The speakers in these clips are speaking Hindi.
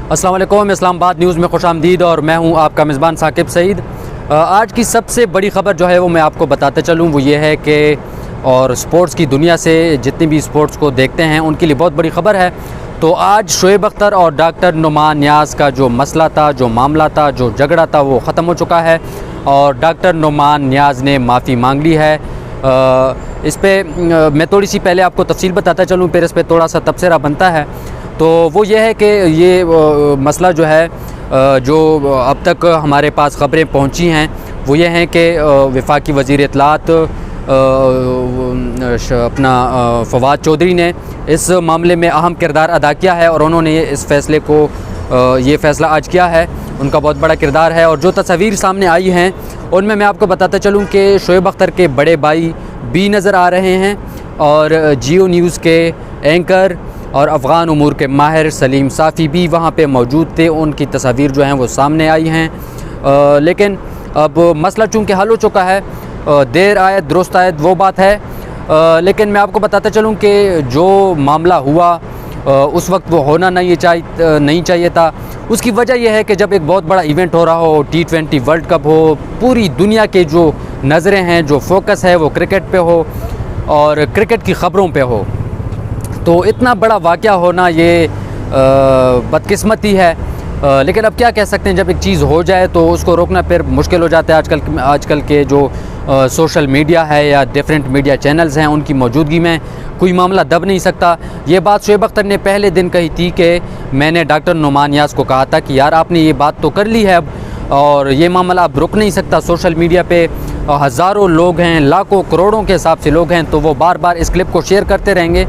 अस्सलाम वालेकुम। इस्लामाबाद न्यूज़ में खुशामदीद और मैं हूं आपका मेज़बान साकिब सईद। आज की सबसे बड़ी ख़बर जो है वो मैं आपको बताते चलूं, वो ये है कि और स्पोर्ट्स की दुनिया से जितनी भी स्पोर्ट्स को देखते हैं उनके लिए बहुत बड़ी ख़बर है। तो आज शोएब अख्तर और डॉक्टर नुमान नियाज़ का जो मसला था, जो मामला था, जो झगड़ा था, वो ख़त्म हो चुका है और डॉक्टर नुमान नियाज़ ने माफ़ी मांग ली है। इस पर मैं थोड़ी सी पहले आपको तफसील बताता चलूँ, फिर इस पर थोड़ा सा तबसरा बनता है। तो वो ये है कि ये मसला जो है, जो अब तक हमारे पास ख़बरें पहुंची हैं वो ये हैं कि वफाकी वज़ीर इत्तलात अपना फवाद चौधरी ने इस मामले में अहम किरदार अदा किया है और उन्होंने इस फ़ैसले को ये फ़ैसला आज किया है। उनका बहुत बड़ा किरदार है और जो तस्वीर सामने आई हैं उनमें मैं आपको बताता चलूँ कि शोएब अख्तर के बड़े भाई भी नज़र आ रहे हैं और जियो न्यूज़ के एंकर और अफ़गान उमूर के माहिर सलीम साफ़ी भी वहाँ पे मौजूद थे। उनकी तस्वीर जो हैं वो सामने आई हैं। लेकिन अब मसला चूँकि हल हो चुका है, देर आयत दुरुस्त आयत वो बात है। लेकिन मैं आपको बताता चलूँ कि जो मामला हुआ उस वक्त वो होना नहीं चाहिए था। उसकी वजह यह है कि जब एक बहुत बड़ा इवेंट हो रहा हो, T20 वर्ल्ड कप हो, पूरी दुनिया के जो नज़रें हैं, जो फोकस है वो क्रिकेट पे हो और क्रिकेट की ख़बरों पे हो, तो इतना बड़ा वाक़या होना ये बदकिस्मती है। लेकिन अब क्या कह सकते हैं, जब एक चीज़ हो जाए तो उसको रोकना फिर मुश्किल हो जाता है। आजकल के जो सोशल मीडिया है या डिफरेंट मीडिया चैनल्स हैं, उनकी मौजूदगी में कोई मामला दब नहीं सकता। ये बात शोएब अख्तर ने पहले दिन कही थी कि मैंने डॉक्टर नुमान नियाज़ को कहा था कि यार आपने ये बात तो कर ली है अब, और ये मामला अब रुक नहीं सकता। सोशल मीडिया पे हज़ारों लोग हैं, लाखों करोड़ों के हिसाब से लोग हैं, तो वो बार बार इस क्लिप को शेयर करते रहेंगे।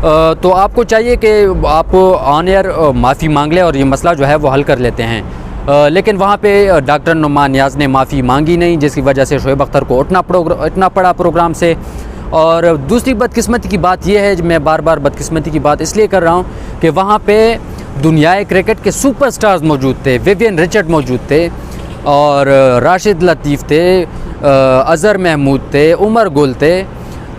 तो आपको चाहिए कि आप ऑन एयर माफ़ी मांग लें और ये मसला जो है वो हल कर लेते हैं। लेकिन वहाँ पे डॉक्टर नुमान नियाज़ ने माफ़ी मांगी नहीं, जिसकी वजह से शोएब अख्तर को उठना पड़ा प्रोग्राम से। और दूसरी बदकिस्मती की बात यह है, मैं बार बार बदकिस्मती की बात इसलिए कर रहा हूँ कि वहाँ पे दुनियाए क्रिकेट के सुपरस्टार्स मौजूद थे। विवियन रिचर्ड मौजूद थे और राशिद लतीफ़ थे, अज़हर महमूद थे, उमर गुल थे।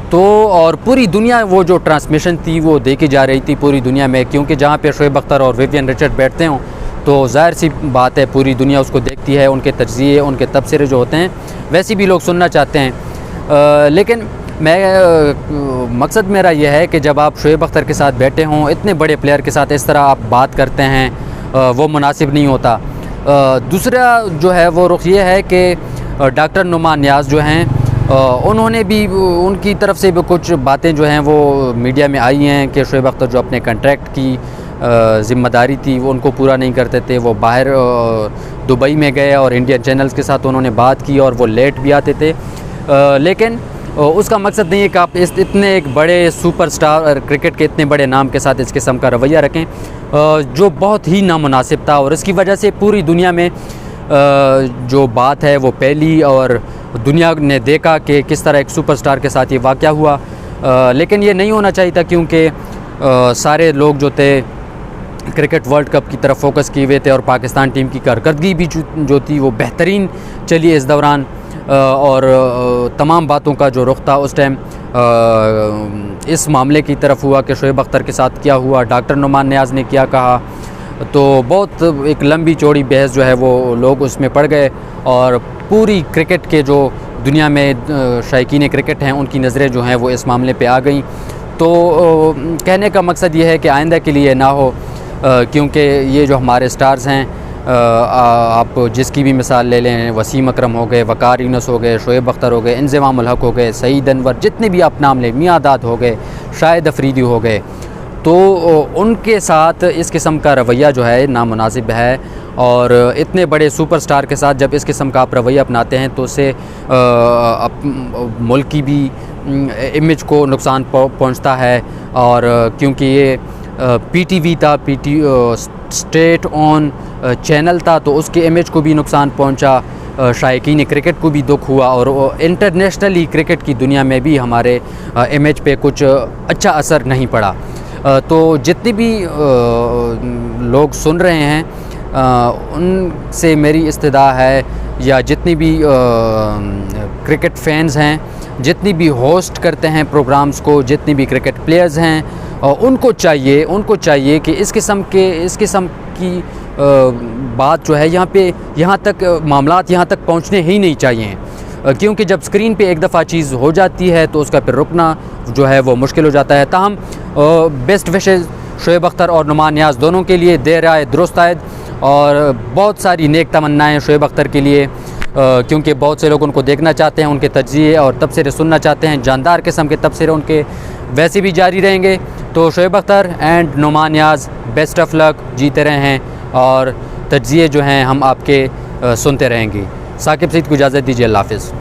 तो और पूरी दुनिया वो जो ट्रांसमिशन थी वो देखी जा रही थी पूरी दुनिया में, क्योंकि जहाँ पे शोएब अख्तर और विवियन रिचर्ड बैठते हों तो ज़ाहिर सी बात है पूरी दुनिया उसको देखती है। उनके तज्ज़िये, उनके तबसरे जो होते हैं वैसे भी लोग सुनना चाहते हैं। लेकिन मकसद मेरा यह है कि जब आप शोएब अख्तर के साथ बैठे हों, इतने बड़े प्लेयर के साथ इस तरह आप बात करते हैं, वो मुनासिब नहीं होता। दूसरा जो है वो रुख ये है कि डॉक्टर नुमान नियाज़ जो हैं, उन्होंने भी, उनकी तरफ से भी कुछ बातें जो हैं वो मीडिया में आई हैं कि शोएब अख्तर जो अपने कॉन्ट्रैक्ट की ज़िम्मेदारी थी वो उनको पूरा नहीं करते थे। वो बाहर दुबई में गए और इंडियन चैनल्स के साथ उन्होंने बात की और वो लेट भी आते थे। लेकिन उसका मकसद नहीं है कि आप इतने एक बड़े सुपरस्टार क्रिकेट के इतने बड़े नाम के साथ इस किस्म का रवैया रखें, जो बहुत ही नामुनासिब था। और इसकी वजह से पूरी दुनिया में जो बात है वो फैली और दुनिया ने देखा कि किस तरह एक सुपरस्टार के साथ ये वाक़या हुआ। लेकिन ये नहीं होना चाहिए था, क्योंकि सारे लोग जो थे क्रिकेट वर्ल्ड कप की तरफ फोकस किए हुए थे और पाकिस्तान टीम की कारकर्दगी भी जो थी वो बेहतरीन चली इस दौरान। और तमाम बातों का जो रुख था उस टाइम इस मामले की तरफ हुआ कि शोएब अख्तर के साथ क्या हुआ, डॉक्टर नुमान नियाज़ ने क्या कहा। तो बहुत एक लंबी चौड़ी बहस जो है वो लोग उसमें पड़ गए और पूरी क्रिकेट के जो दुनिया में शायकीन क्रिकेट हैं उनकी नज़रें जो हैं वो इस मामले पे आ गई। तो कहने का मकसद ये है कि आइंदा के लिए ना हो, क्योंकि ये जो हमारे स्टार्स हैं, आप जिसकी भी मिसाल ले लें, वसीम अकरम हो गए, वकार यूनुस हो गए, शोएब अख्तर हो गए, इंज़माम उल हक हो गए, सईद अनवर, जितने भी आप नाम लें, मियां दाद हो गए, शाहिद अफरीदी हो गए, तो उनके साथ इस किस्म का रवैया जो है नामुनासिब है। और इतने बड़े सुपरस्टार के साथ जब इस किस्म का आप रवैया अपनाते हैं तो उससे मुल्क की भी इमेज को नुकसान पहुंचता है। और क्योंकि ये PTV था, स्टेट ऑन चैनल था, तो उसके इमेज को भी नुकसान पहुंचा, शायकीन क्रिकेट को भी दुख हुआ और इंटरनेशनली क्रिकेट की दुनिया में भी हमारे इमेज पे कुछ अच्छा असर नहीं पड़ा। तो जितने भी लोग सुन रहे हैं उनसे मेरी इस्तदा है, या जितनी भी क्रिकेट फैंस हैं, जितनी भी होस्ट करते हैं प्रोग्राम्स को, जितनी भी क्रिकेट प्लेयर्स हैं, उनको चाहिए कि इस किस्म की बात जो है यहाँ तक मामलात यहाँ तक पहुँचने ही नहीं चाहिए, क्योंकि जब स्क्रीन पे एक दफ़ा चीज़ हो जाती है तो उसका फिर रुकना जो है वो मुश्किल हो जाता है। ताहम बेस्ट विशेज़ शोएब अख्तर और नुमान नियाज़ दोनों के लिए, देर आए दुरुस्त आए, और बहुत सारी नेक तमन्नाएँ शोएब अख्तर के लिए, क्योंकि बहुत से लोग उनको देखना चाहते हैं, उनके तज्ज़िये और तबसरे सुनना चाहते हैं, जानदार किस्म के तबसरे उनके वैसे भी जारी रहेंगे। तो Shoaib Akhtar and Numan Niaz best of luck, जीते रहें और तज्ज़िये जो हैं हम आपके सुनते रहेंगे। साकिब सईद को इजाज़त दीजिए, अल्लाह हाफ़िज़।